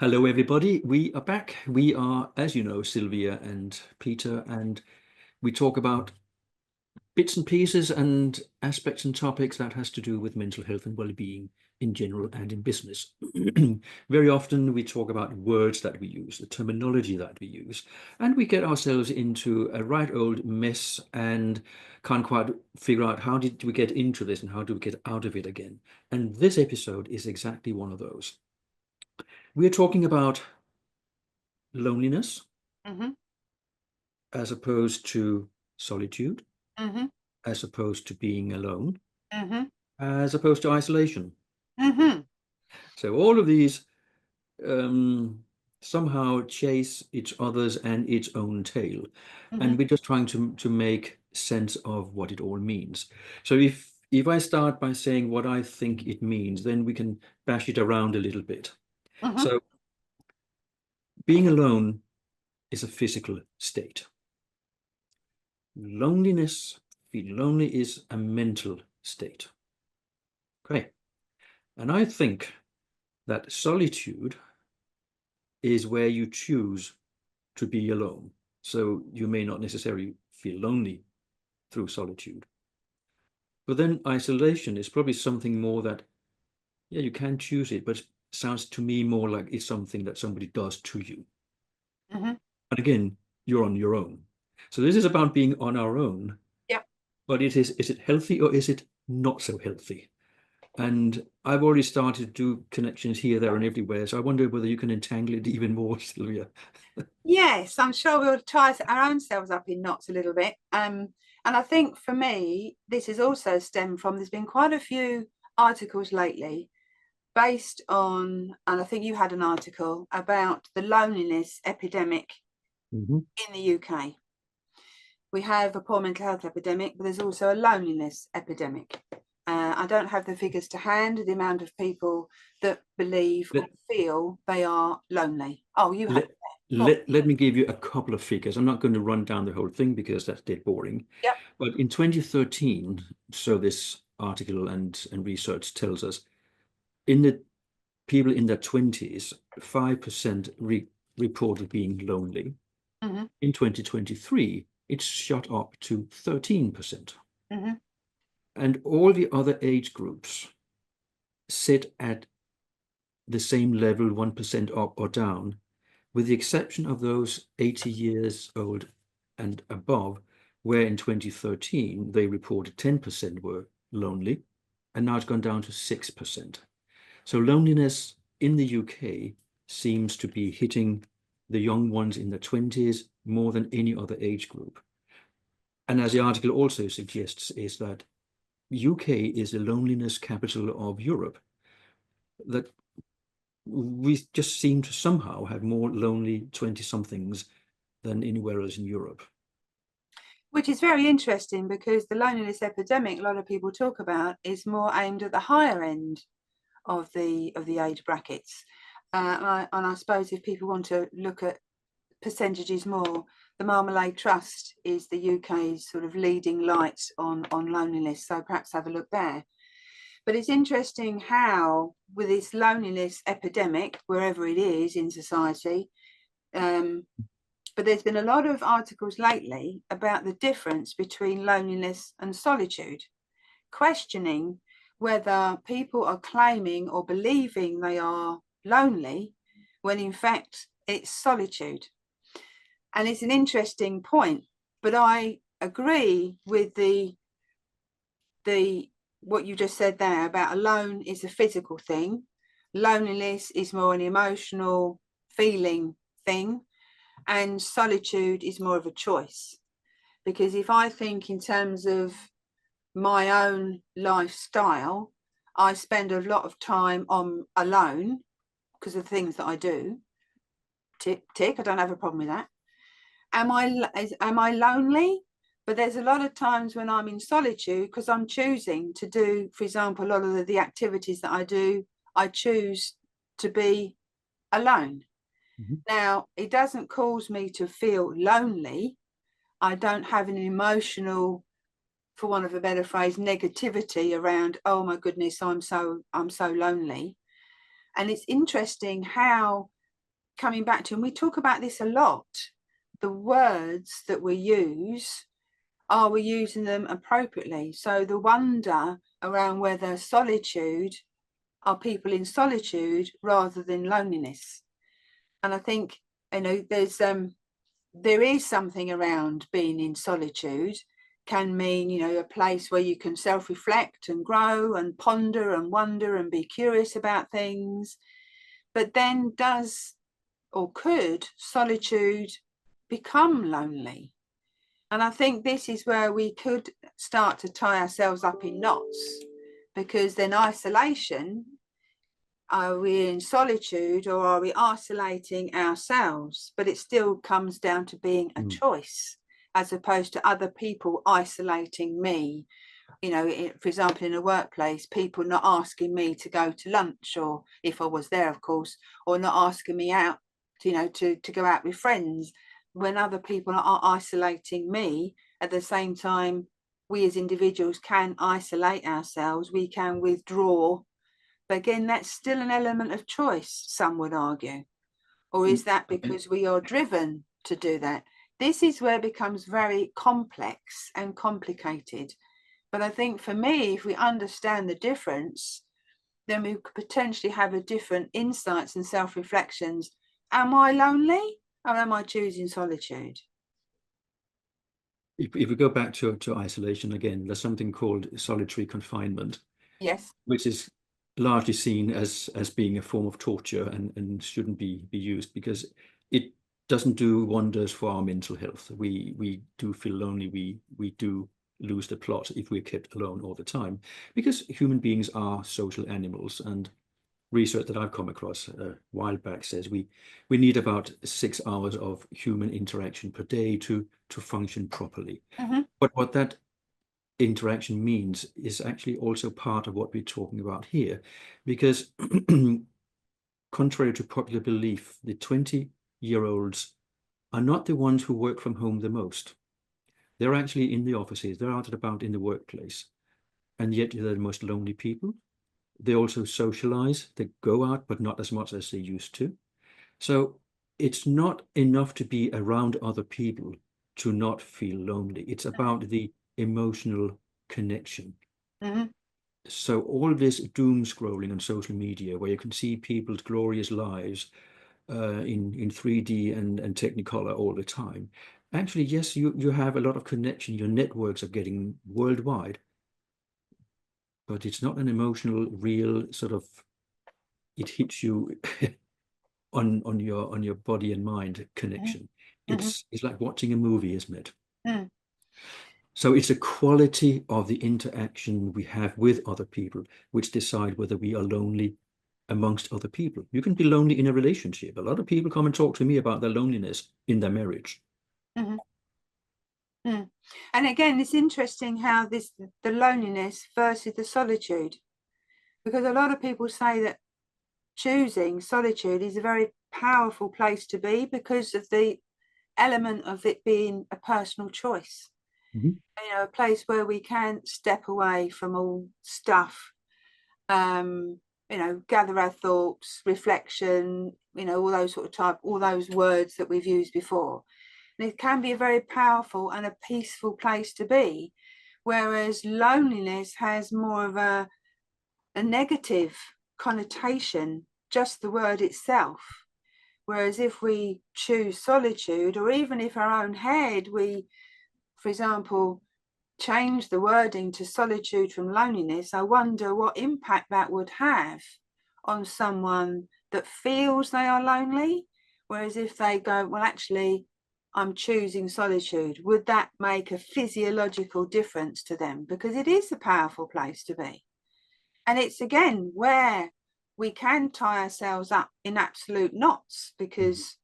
Hello, everybody. We are back. We are, as you know, Sylvia and Peter, and we talk about bits and pieces and aspects and topics that has to do with mental health and well-being in general and in business. Very often we talk about words that we use, the terminology that we use, and we get ourselves into a right old mess and can't quite figure out how did we get into this and how do we get out of it again. And this episode is exactly one of those. We're talking about loneliness Mm-hmm. as opposed to solitude, Mm-hmm. as opposed to being alone, Mm-hmm. as opposed to isolation. Mm-hmm. So all of these um, somehow chase each other's and its own tail. Mm-hmm. And we're just trying to make sense of what it all means. So if I start by saying what I think it means, then we can bash it around a little bit. Mm-hmm. So being alone is a physical state. Loneliness, feel lonely is a mental state. Okay. And I think that solitude is where you choose to be alone. So you may not necessarily feel lonely through solitude. But then isolation is probably something more that, yeah, you can choose it, but it sounds to me more like it's something that somebody does to you. Mm-hmm. And again, you're on your own. So this is about being on our own, Yep. but is it healthy or is it not so healthy? And I've already started to do connections here, there, and everywhere. So I wonder whether you can entangle it even more, Sylvia. Yes, I'm sure we'll tie our own selves up in knots a little bit. And I think for me, this has also stemmed from there's been quite a few articles lately based on, and I think you had an article about the loneliness epidemic Mhm. in the UK. We have a poor mental health epidemic, but there's also a loneliness epidemic. I don't have the figures to hand, the amount of people that believe or Let, feel they are lonely. Oh, you have let, it there. Go on. let me give you a couple of figures. I'm not going to run down the whole thing because that's dead boring. Yep. But in 2013, so this article and research tells us, in the people in their 20s, 5% reported being lonely. Mm-hmm. In 2023, it's shot up to 13%. Mm-hmm. And all the other age groups sit at the same level, 1% up or down, with the exception of those 80 years old and above, where in 2013 they reported 10% were lonely, and now it's gone down to 6%. So loneliness in the UK seems to be hitting the young ones in their 20s more than any other age group. And as the article also suggests, is that UK is the loneliness capital of Europe. That we just seem to somehow have more lonely 20 somethings than anywhere else in Europe. Which is very interesting because the loneliness epidemic a lot of people talk about is more aimed at the higher end of the age brackets. And I suppose if people want to look at percentages more, the Marmalade Trust is the UK's sort of leading light on loneliness. So perhaps have a look there. But it's interesting how, with this loneliness epidemic, wherever it is in society, um, but there's been a lot of articles lately about the difference between loneliness and solitude, questioning whether people are claiming or believing they are lonely when in fact it's solitude. And it's an interesting point, but I agree with the what you just said there about alone is a physical thing, loneliness is more an emotional feeling thing, and solitude is more of a choice. Because if I think in terms of my own lifestyle, I spend a lot of time on alone because of the things that I do. Tick, tick. I don't have a problem with that. Am I lonely? But there's a lot of times when I'm in solitude because I'm choosing to do, for example, a lot of the activities that I do, I choose to be alone. Mhm. Now, it doesn't cause me to feel lonely. I don't have an emotional, for want of a better phrase, negativity around, oh my goodness, I'm so lonely. And it's interesting how coming back to, and we talk about this a lot, the words that we use, are we using them appropriately? So the wonder around whether solitude, are people in solitude rather than loneliness? And I think, you know, there is something around being in solitude, can mean, you know, a place where you can self-reflect and grow and ponder and wonder and be curious about things. But then does, or could, solitude become lonely? And I think this is where we could start to tie ourselves up in knots, because then isolation, are we in solitude or are we isolating ourselves? But it still comes down to being a choice, as opposed to other people isolating me. You know, for example, in a workplace, people not asking me to go to lunch, or if I was there, of course, or not asking me out, you know, to go out with friends, when other people are isolating me. At the same time, we as individuals can isolate ourselves, we can withdraw. But again, that's still an element of choice, some would argue. Or is that because we are driven to do that? This is where it becomes very complex and complicated. But I think for me, if we understand the difference, then we could potentially have a different insights and self-reflections. Am I lonely, or am I choosing solitude? If we go back to isolation again, there's something called solitary confinement, Yes. which is largely seen as being a form of torture and shouldn't be used, because it doesn't do wonders for our mental health. We do feel lonely. We do lose the plot if we're kept alone all the time, because human beings are social animals. And research that I've come across a while back says we need about 6 hours of human interaction per day to function properly. But what that interaction means is actually also part of what we're talking about here, because contrary to popular belief, the 20-year-olds are not the ones who work from home the most. They're actually in the offices, they're out and about in the workplace, and yet they're the most lonely people. They also socialize, they go out, but not as much as they used to. So it's not enough to be around other people to not feel lonely. It's about the emotional connection. So all this doom scrolling on social media, where you can see people's glorious lives in 3D and Technicolor all the time. Actually, yes, you have a lot of connection. Your networks are getting worldwide, but it's not an emotional, real sort of. It hits you on your body and mind connection. It's like watching a movie, isn't it? So it's a quality of the interaction we have with other people which decide whether we are lonely amongst other people. You can be lonely in a relationship. A lot of people come and talk to me about their loneliness in their marriage. And again, it's interesting how the loneliness versus the solitude, because a lot of people say that choosing solitude is a very powerful place to be because of the element of it being a personal choice. You know, a place where we can step away from all stuff, you know, gather our thoughts, reflection, you know, all those words that we've used before. And it can be a very powerful and a peaceful place to be, whereas loneliness has more of a negative connotation, just the word itself. Whereas if we choose solitude, or even if our own head, we, for example, change the wording to solitude from loneliness, I wonder what impact that would have on someone that feels they are lonely. Whereas if they go, well, actually, I'm choosing solitude, would that make a physiological difference to them? Because it is a powerful place to be. And it's again where we can tie ourselves up in absolute knots, because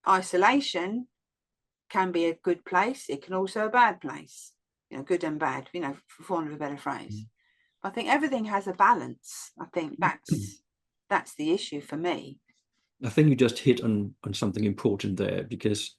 isolation can be a good place. It can also be a bad place, you know, good and bad, you know, for want of a better phrase. I think everything has a balance. I think that's the issue for me. I think you just hit on something important there, because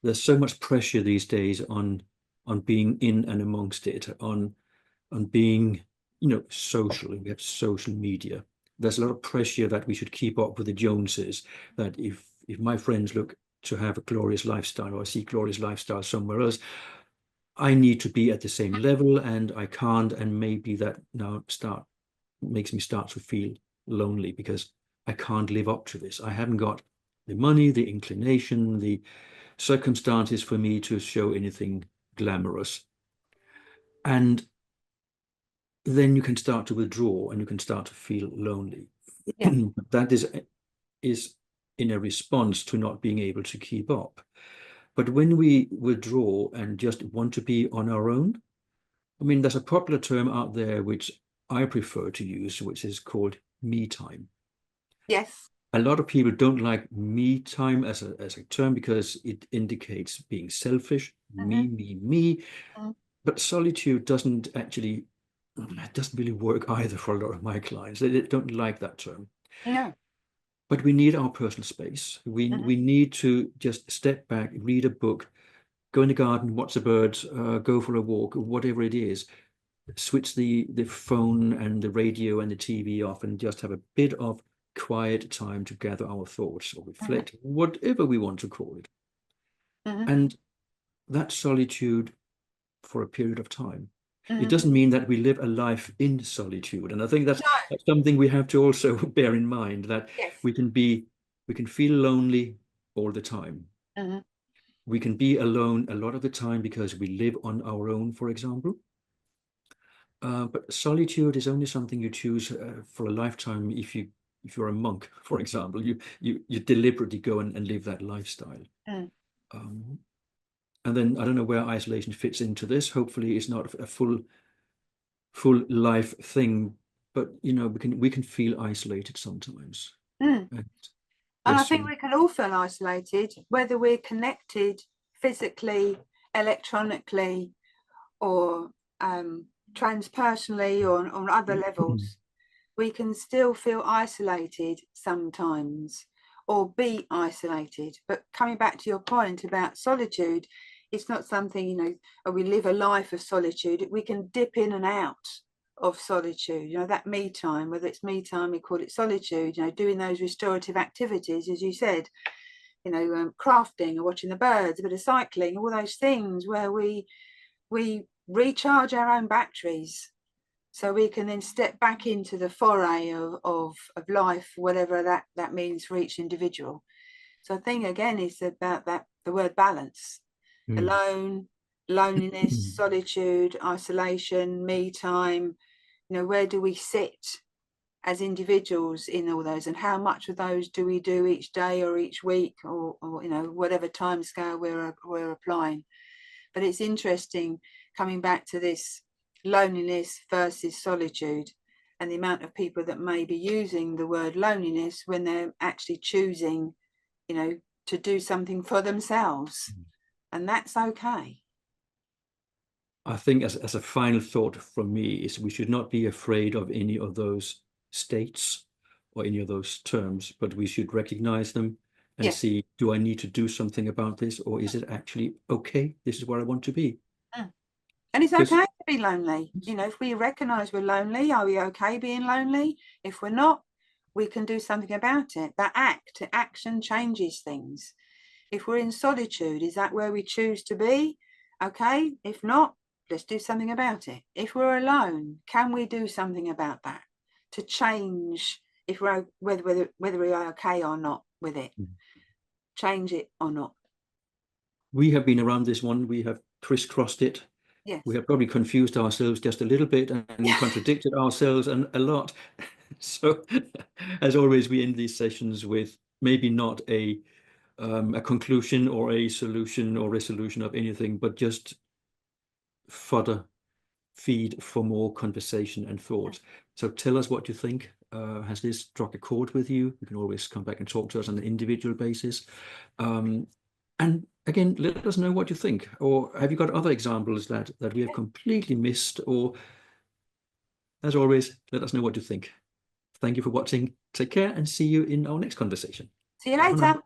there's so much pressure these days on being in and amongst it, on being, you know, social. We have social media. there's a lot of pressure that we should keep up with the Joneses, that if my friends look to have a glorious lifestyle, or I see glorious lifestyle somewhere else, I need to be at the same level, and I can't, and maybe that now makes me start to feel lonely because I can't live up to this. I haven't got the money, the inclination, the circumstances for me to show anything glamorous. And then you can start to withdraw and you can start to feel lonely. Yeah. That is in a response to not being able to keep up. But when we withdraw and just want to be on our own, I mean, there's a popular term out there which I prefer to use, which is called me time. Yes. A lot of people don't like me time as a term because it indicates being selfish, Mm-hmm. me. Mm-hmm. But solitude doesn't really work either for a lot of my clients. They don't like that term. No. But we need our personal space. We Mm-hmm. need to just step back, read a book, go in the garden, watch the birds, go for a walk, whatever it is. Switch the phone and the radio and the TV off and just have a bit of quiet time to gather our thoughts or Mm-hmm. reflect, whatever we want to call it. Mm-hmm. And that solitude for a period of time. It Mm-hmm. doesn't mean that we live a life in solitude. And I think that's No. something we have to also bear in mind, that Yes. we can feel lonely all the time. Mm-hmm. We can be alone a lot of the time because we live on our own, for example. But solitude is only something you choose for a lifetime if you're a monk, for example. You deliberately go and live that lifestyle. Mm. And then I don't know where isolation fits into this. Hopefully, it's not a full life thing, but we can feel isolated sometimes. Mm. And And I yes, think we can all feel isolated, whether we're connected physically, electronically, or transpersonally, or on other levels. We can still feel isolated sometimes, or be isolated. But coming back to your point about solitude, it's not something, we live a life of solitude. We can dip in and out of solitude, that me time, whether it's me time, we call it solitude, doing those restorative activities, as you said, crafting or watching the birds, a bit of cycling, all those things where we recharge our own batteries, so we can then step back into the foray of life, whatever that means for each individual. So I think again it's about the word balance. Alone, loneliness, solitude, isolation, me time, where do we sit as individuals in all those, and how much of those do we do each day or each week, or whatever time scale we're applying. But it's interesting coming back to this loneliness versus solitude, and the amount of people that may be using the word loneliness when they're actually choosing, to do something for themselves. And that's okay. I think as a final thought from me is we should not be afraid of any of those states or any of those terms, but we should recognize them and Yes. see, do I need to do something about this, or is it actually okay? This is where I want to be. Mm. And it's Because okay to be lonely. If we recognize we're lonely, are we okay being lonely? If we're not, we can do something about it. That action changes things. If we're in solitude, is that where we choose to be? Okay. If not, let's do something about it. If we're alone, can we do something about that to change if we're whether we are okay or not with it? Change it or not. we have been around this one, we have crisscrossed it. Yes. We have probably confused ourselves just a little bit and contradicted ourselves and a lot. So, as always, we end these sessions with maybe not a conclusion or a solution or resolution of anything, but just feed for more conversation and thought. So tell us what you think. Has this struck a chord with you? You can always come back and talk to us on an individual basis. And again, let us know what you think. Or have you got other examples that we have completely missed? Or as always, let us know what you think. Thank you for watching. Take care and see you in our next conversation. See you Bye for later. now.